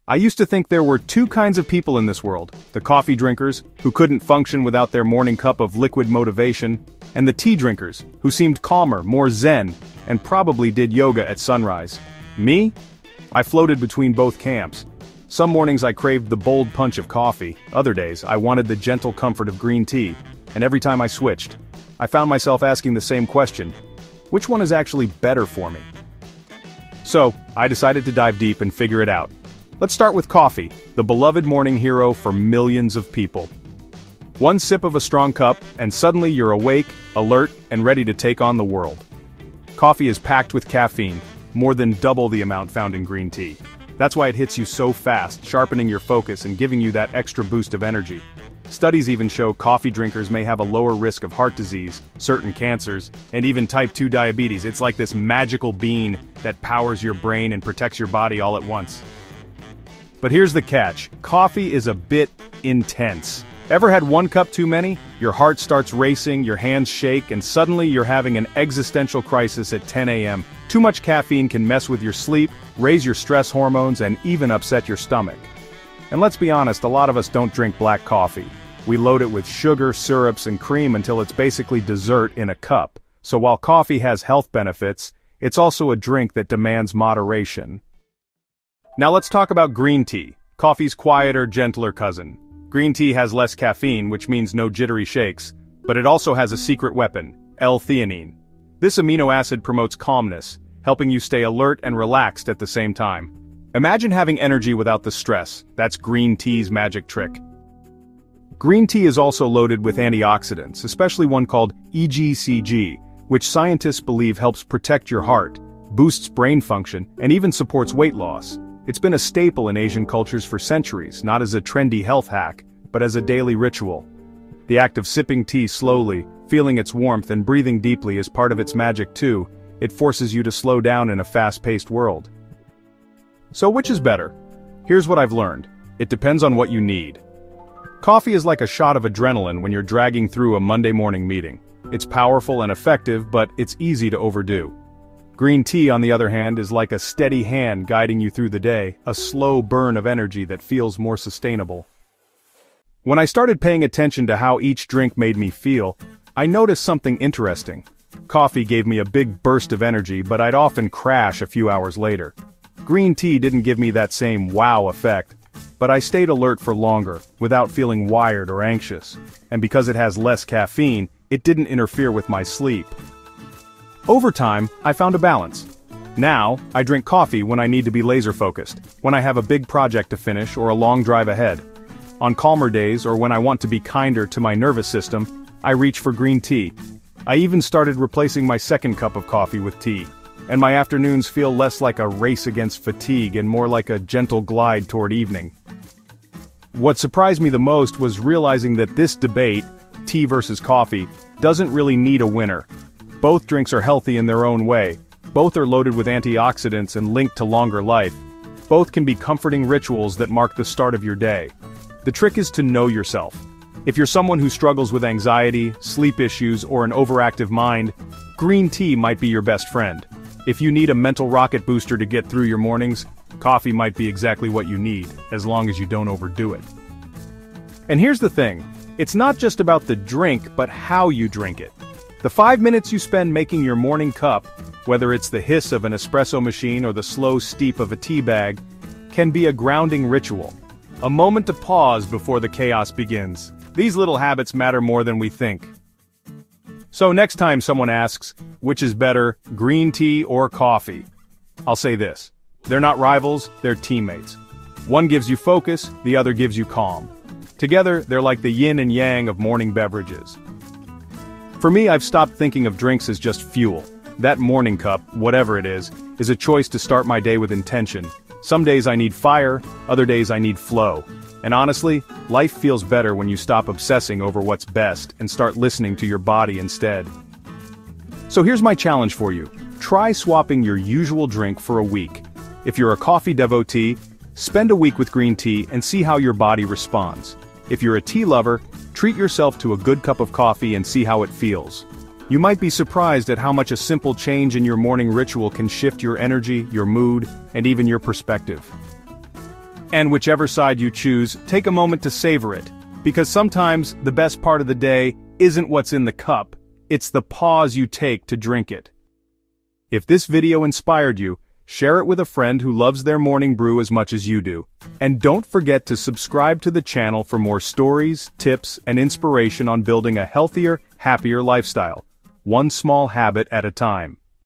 I used to think there were two kinds of people in this world: the coffee drinkers, who couldn't function without their morning cup of liquid motivation, and the tea drinkers, who seemed calmer, more zen, and probably did yoga at sunrise. Me? I floated between both camps. Some mornings I craved the bold punch of coffee, other days I wanted the gentle comfort of green tea, and every time I switched, I found myself asking the same question: which one is actually better for me? So, I decided to dive deep and figure it out. Let's start with coffee, the beloved morning hero for millions of people. One sip of a strong cup, and suddenly you're awake, alert, and ready to take on the world. Coffee is packed with caffeine, more than double the amount found in green tea. That's why it hits you so fast, sharpening your focus and giving you that extra boost of energy. Studies even show coffee drinkers may have a lower risk of heart disease, certain cancers, and even type 2 diabetes. It's like this magical bean that powers your brain and protects your body all at once. But here's the catch: coffee is a bit intense. Ever had one cup too many? Your heart starts racing, your hands shake, and suddenly you're having an existential crisis at 10 a.m. Too much caffeine can mess with your sleep, raise your stress hormones, and even upset your stomach. And let's be honest, a lot of us don't drink black coffee. We load it with sugar, syrups, and cream until it's basically dessert in a cup. So while coffee has health benefits, it's also a drink that demands moderation. Now let's talk about green tea, coffee's quieter, gentler cousin. Green tea has less caffeine, which means no jittery shakes, but it also has a secret weapon: L-theanine. This amino acid promotes calmness, helping you stay alert and relaxed at the same time. Imagine having energy without the stress. That's green tea's magic trick. Green tea is also loaded with antioxidants, especially one called EGCG, which scientists believe helps protect your heart, boosts brain function, and even supports weight loss. It's been a staple in Asian cultures for centuries, not as a trendy health hack, but as a daily ritual. The act of sipping tea slowly, feeling its warmth and breathing deeply is part of its magic too. It forces you to slow down in a fast-paced world. So which is better? Here's what I've learned: it depends on what you need. Coffee is like a shot of adrenaline when you're dragging through a Monday morning meeting. It's powerful and effective, but it's easy to overdo. Green tea, on the other hand, is like a steady hand guiding you through the day, a slow burn of energy that feels more sustainable. When I started paying attention to how each drink made me feel, I noticed something interesting. Coffee gave me a big burst of energy, but I'd often crash a few hours later. Green tea didn't give me that same wow effect, but I stayed alert for longer, without feeling wired or anxious. And because it has less caffeine, it didn't interfere with my sleep. Over time, I found a balance. Now, I drink coffee when I need to be laser-focused, when I have a big project to finish or a long drive ahead. On calmer days or when I want to be kinder to my nervous system, I reach for green tea. I even started replacing my second cup of coffee with tea, and my afternoons feel less like a race against fatigue and more like a gentle glide toward evening. What surprised me the most was realizing that this debate, tea versus coffee, doesn't really need a winner. Both drinks are healthy in their own way. Both are loaded with antioxidants and linked to longer life. Both can be comforting rituals that mark the start of your day. The trick is to know yourself. If you're someone who struggles with anxiety, sleep issues, or an overactive mind, green tea might be your best friend. If you need a mental rocket booster to get through your mornings, coffee might be exactly what you need, as long as you don't overdo it. And here's the thing: it's not just about the drink, but how you drink it. The 5 minutes you spend making your morning cup, whether it's the hiss of an espresso machine or the slow steep of a tea bag, can be a grounding ritual. A moment to pause before the chaos begins. These little habits matter more than we think. So next time someone asks, which is better, green tea or coffee? I'll say this: they're not rivals, they're teammates. One gives you focus, the other gives you calm. Together, they're like the yin and yang of morning beverages. For me, I've stopped thinking of drinks as just fuel. That morning cup, whatever it is a choice to start my day with intention. Some days I need fire, other days I need flow. And honestly, life feels better when you stop obsessing over what's best and start listening to your body instead. So here's my challenge for you. Try swapping your usual drink for a week. If you're a coffee devotee, spend a week with green tea and see how your body responds. If you're a tea lover, treat yourself to a good cup of coffee and see how it feels. You might be surprised at how much a simple change in your morning ritual can shift your energy, your mood, and even your perspective. And whichever side you choose, take a moment to savor it. Because sometimes, the best part of the day isn't what's in the cup, it's the pause you take to drink it. If this video inspired you, share it with a friend who loves their morning brew as much as you do. And don't forget to subscribe to the channel for more stories, tips, and inspiration on building a healthier, happier lifestyle, one small habit at a time.